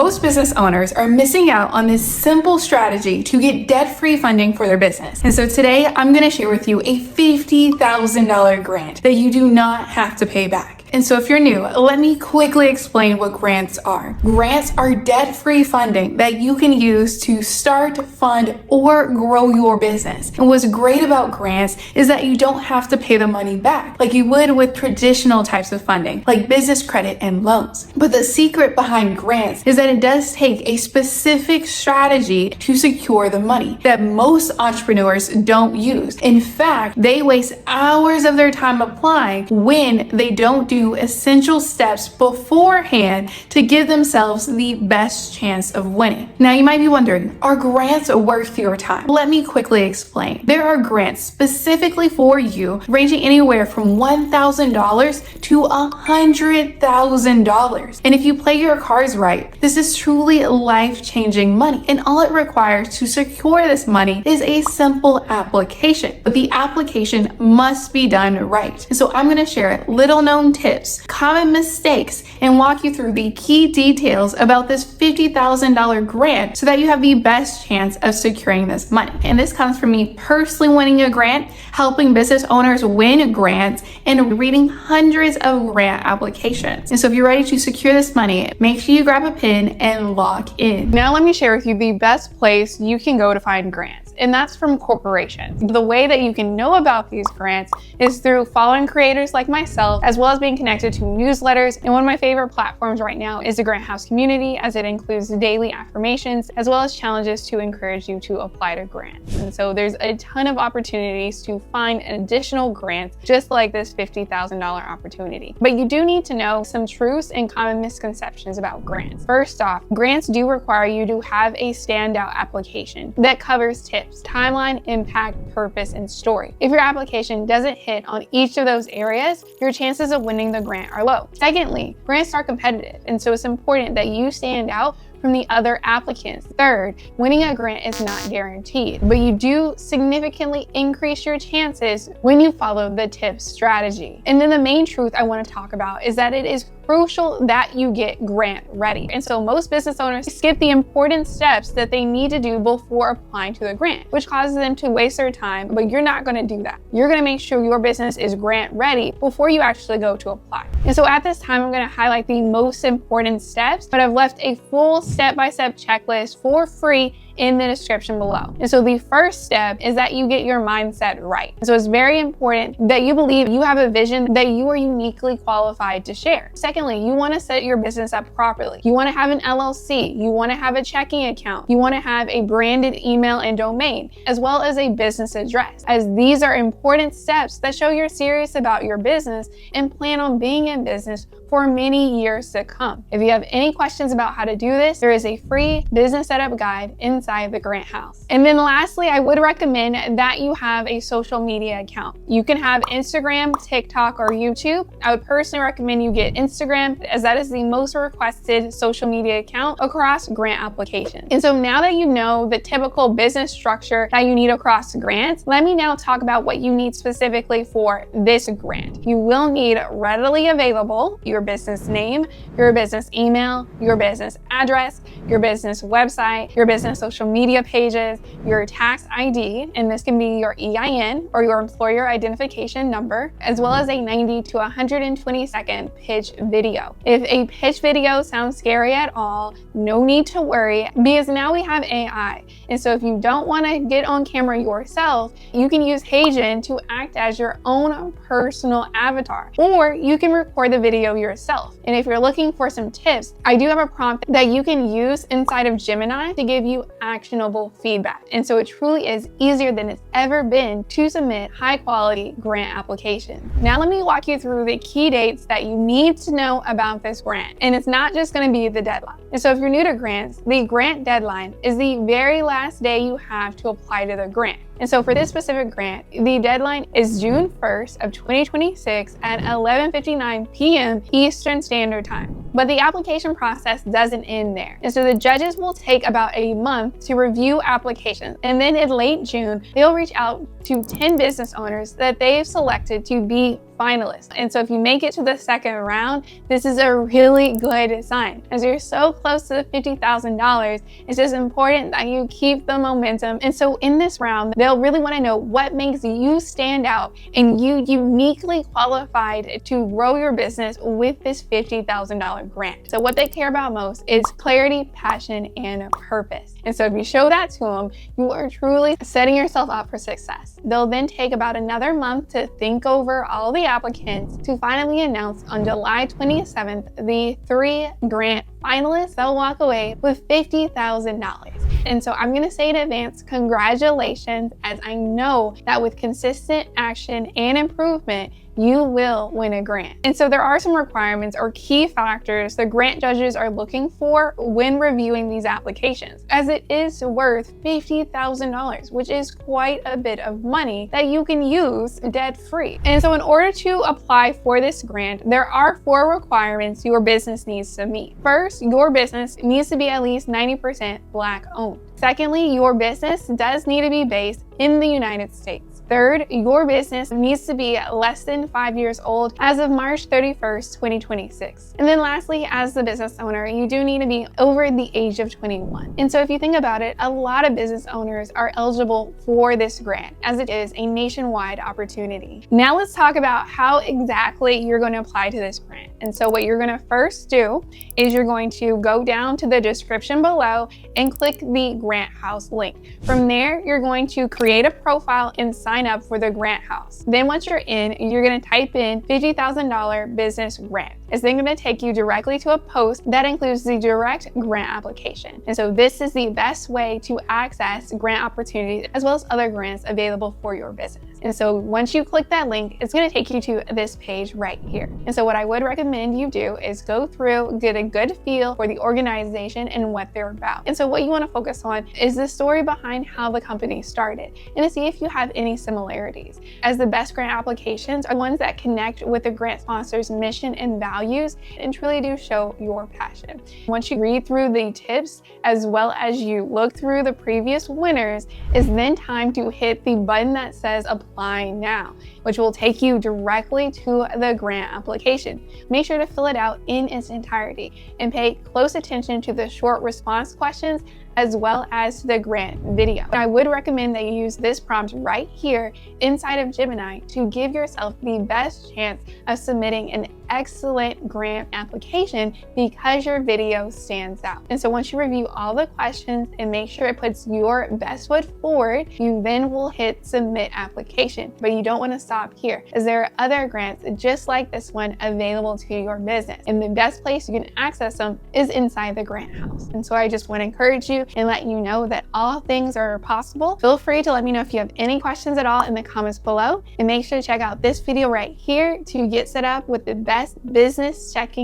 Most business owners are missing out on this simple strategy to get debt-free funding for their business. And so today I'm going to share with you a $50,000 grant that you do not have to pay back. And so if you're new, let me quickly explain what grants are. Grants are debt-free funding that you can use to start, fund, or grow your business. And what's great about grants is that you don't have to pay the money back like you would with traditional types of funding, like business credit and loans. But the secret behind grants is that it does take a specific strategy to secure the money that most entrepreneurs don't use. In fact, they waste hours of their time applying when they don't do essential steps beforehand to give themselves the best chance of winning. Now you might be wondering, are grants worth your time? Let me quickly explain. There are grants specifically for you ranging anywhere from $1,000 to $100,000. And if you play your cards right, this is truly life-changing money. And all it requires to secure this money is a simple application. But the application must be done right. And so I'm going to share little known tips, common mistakes, and walk you through the key details about this $50,000 grant so that you have the best chance of securing this money. And this comes from me personally winning a grant, helping business owners win grants, and reading hundreds of grant applications. And so if you're ready to secure this money, make sure you grab a pen and lock in. Now let me share with you the best place you can go to find grants, and that's from corporations. The way that you can know about these grants is through following creators like myself, as well as being connected to newsletters. And one of my favorite platforms right now is the Grant House community, as it includes daily affirmations, as well as challenges to encourage you to apply to grants. And so there's a ton of opportunities to find additional grants, just like this $50,000 opportunity. But you do need to know some truths and common misconceptions about grants. First off, grants do require you to have a standout application that covers tips, timeline, impact, purpose, and story. If your application doesn't hit on each of those areas, your chances of winning the grant are low. Secondly, grants are competitive, and so it's important that you stand out from the other applicants. Third, winning a grant is not guaranteed, but you do significantly increase your chances when you follow the tips strategy. And then the main truth I want to talk about is that it is crucial that you get grant ready. And so most business owners skip the important steps that they need to do before applying to the grant, which causes them to waste their time, but you're not going to do that. You're going to make sure your business is grant ready before you actually go to apply. And so at this time, I'm going to highlight the most important steps, but I've left a full step-by-step checklist for free in the description below. And so the first step is that you get your mindset right. So it's very important that you believe you have a vision that you are uniquely qualified to share. Secondly, you want to set your business up properly. You want to have an LLC. You want to have a checking account. You want to have a branded email and domain, as well as a business address, as these are important steps that show you're serious about your business and plan on being in business for many years to come. If you have any questions about how to do this, there is a free business setup guide inside the Grant House. And then lastly, I would recommend that you have a social media account. You can have Instagram, TikTok, or YouTube. I would personally recommend you get Instagram, as that is the most requested social media account across grant applications. And so now that you know the typical business structure that you need across grants, let me now talk about what you need specifically for this grant. You will need readily available your business name, your business email, your business address, your business website, your business social media pages, your tax ID, and this can be your EIN or your employer identification number, as well as a 90 to 120 second pitch video. If a pitch video sounds scary at all, no need to worry, because now we have AI. And so if you don't want to get on camera yourself, you can use Hagen to act as your own personal avatar, or you can record the video yourself. And if you're looking for some tips, I do have a prompt that you can use inside of Gemini to give you actionable feedback. And so it truly is easier than it's ever been to submit high quality grant applications. Now let me walk you through the key dates that you need to know about this grant. And it's not just going to be the deadline. And so if you're new to grants, the grant deadline is the very last day you have to apply to the grant. And so for this specific grant, the deadline is June 1st of 2026 at 11:59 p.m. Eastern Standard Time. But the application process doesn't end there. And so the judges will take about a month to review applications. And then in late June, they'll reach out to 10 business owners that they've selected to be finalists. And so if you make it to the second round, this is a really good sign. As you're so close to the $50,000, it's just important that you keep the momentum. And so in this round, they'll really want to know what makes you stand out and you uniquely qualified to grow your business with this $50,000 grant. So what they care about most is clarity, passion, and purpose. And so if you show that to them, you are truly setting yourself up for success. They'll then take about another month to think over all the applicants to finally announce on July 27th the 3 grant finalists that will walk away with $50,000. And so I'm going to say in advance, congratulations, as I know that with consistent action and improvement, you will win a grant. And so there are some requirements or key factors the grant judges are looking for when reviewing these applications, as it is worth $50,000, which is quite a bit of money that you can use debt-free. And so in order to apply for this grant, there are 4 requirements your business needs to meet. First, your business needs to be at least 90% Black owned. Secondly, your business does need to be based in the United States. Third, your business needs to be less than 5 years old as of March 31st, 2026. And then lastly, as the business owner, you do need to be over the age of 21. And so if you think about it, a lot of business owners are eligible for this grant, as it is a nationwide opportunity. Now let's talk about how exactly you're going to apply to this grant. And so what you're going to first do is you're going to go down to the description below and click the Grant House link. From there, you're going to create a profile and sign up for the Grant House. Then once you're in, you're going to type in $50,000 business grant. It's then going to take you directly to a post that includes the direct grant application. And so this is the best way to access grant opportunities as well as other grants available for your business. And so once you click that link, it's going to take you to this page right here. And so what I would recommend you do is go through, get a good feel for the organization and what they're about. And so what you want to focus on is the story behind how the company started and to see if you have any similarities, as the best grant applications are ones that connect with the grant sponsor's mission and values and truly do show your passion. Once you read through the tips as well as you look through the previous winners, it's then time to hit the button that says apply now, which will take you directly to the grant application. Make sure to fill it out in its entirety and pay close attention to the short response questions as well as the grant video. I would recommend that you use this prompt right here inside of Gemini to give yourself the best chance of submitting an excellent grant application because your video stands out. And so once you review all the questions and make sure it puts your best foot forward, you then will hit submit application. But you don't want to stop here, as there are other grants just like this one available to your business. And the best place you can access them is inside the Grant House. And so I just want to encourage you and let you know that all things are possible. Feel free to let me know if you have any questions at all in the comments below, and make sure to check out this video right here to get set up with the best business checking